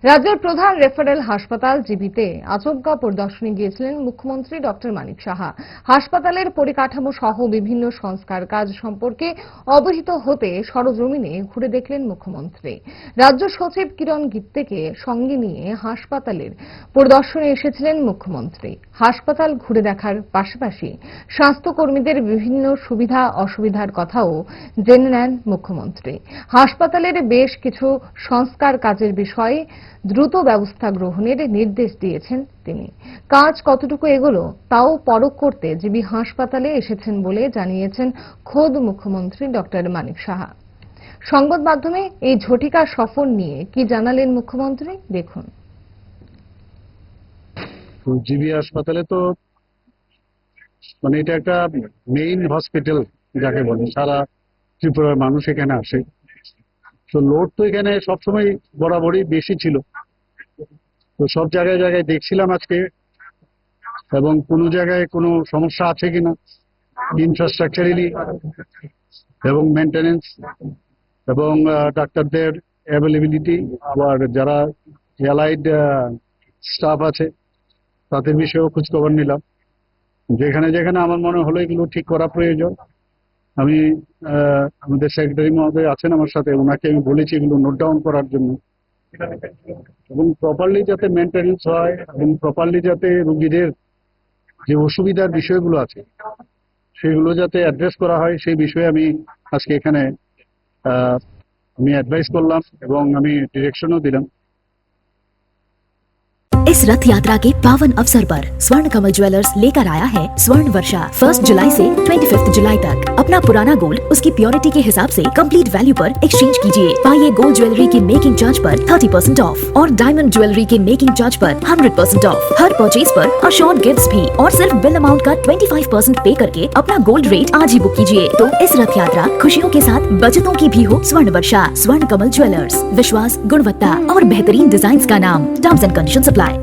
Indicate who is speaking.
Speaker 1: রাজ্যের প্রধান রেফারেল হাসপাতাল জিবিতে আচমকা পরিদর্শনে গিয়েছিলেন মুখ্যমন্ত্রী ডক্টর মানিক সাহা। হাসপাতালের পরিকাঠামো সহ বিভিন্ন সংস্কার কাজ সম্পর্কে অবহিত হতে সরজমিনে ঘুরে দেখলেন মুখ্যমন্ত্রী। রাজ্য সচিব কিরণ গিত্তেকে সঙ্গে নিয়ে হাসপাতালের পরিদর্শনে এসেছিলেন মুখ্যমন্ত্রী। হাসপাতাল ঘুরে দেখার পাশাপাশি স্বাস্থ্যকর্মীদের বিভিন্ন সুবিধা অসুবিধার কথাও জেনে নেন মুখ্যমন্ত্রী। হাসপাতালের বেশ কিছু সংস্কার কাজের বিষয়ে দ্রুত ব্যবস্থা গ্রহণের নির্দেশ দিয়েছেন তিনি। কাজ কতটুকু এগোলো তাও পরখ করতে জিবি হাসপাতালে এসেছেন বলে জানিয়েছেন খোদ মুখ্যমন্ত্রী ডক্টর মানিক সাহা। সংবাদ মাধ্যমে এই ঝটিকা সফর নিয়ে কি জানালেন মুখ্যমন্ত্রী, দেখুন।
Speaker 2: জিবি হাসপাতালে তো এটা একটা মেইন হসপিটাল যাকে বলে, সারা ত্রিপুরার মানুষ এখানে আসে। তো লোড তো এখানে সবসময় বরাবরই বেশি ছিল। তো সব জায়গায় জায়গায় দেখছিলাম আজকে, এবং কোনো জায়গায় কোনো সমস্যা আছে কিনা ইনফ্রাস্ট্রাকচারালি এবং মেনটেনেন্স এবং ডাক্তারদের অ্যাভেলেবিলিটি, আবার যারা অ্যালাইড স্টাফ আছে তাদের বিষয়েও খোঁজখবর নিলাম। যেখানে যেখানে আমার মনে হলো এগুলো ঠিক করা প্রয়োজন, আমি আমাদের সেক্রেটারি মহোদয় আছেন আমার সাথে, ওনাকে আমি বলেছি এগুলো নোট ডাউন করার জন্য, এবং প্রপারলি যাতে মেনটেনেন্স হয় এবং প্রপারলি যাতে রোগীদের যে অসুবিধার বিষয়গুলো আছে সেগুলো যাতে অ্যাড্রেস করা হয়, সেই বিষয়ে আমি আজকে এখানে আমি অ্যাডভাইস করলাম এবং আমি ডিরেকশনও দিলাম।
Speaker 3: इस रथ यात्रा के पावन अवसर पर स्वर्ण कमल ज्वेलर्स लेकर आया है स्वर्ण वर्षा 1 जुलाई से 25 जुलाई तक। अपना पुराना गोल्ड उसकी प्योरिटी के हिसाब से कंप्लीट वैल्यू पर एक्सचेंज कीजिए। पाइए गोल्ड ज्वेलरी की मेकिंग चार्ज पर 30% ऑफ और डायमंड ज्वेलरी के मेकिंग चार्ज पर 100% ऑफ। हर परचेज पर अशोर्ड गिफ्ट्स भी, और सिर्फ बिल अमाउंट का 25% पे करके अपना गोल्ड रेट आज ही बुक कीजिए। तो इस रथ यात्रा खुशियों के साथ बचतों की भी हो। स्वर्ण वर्षा, स्वर्ण कमल ज्वेलर्स, विश्वास, गुणवत्ता और बेहतरीन डिजाइन का नाम। Terms and conditions apply.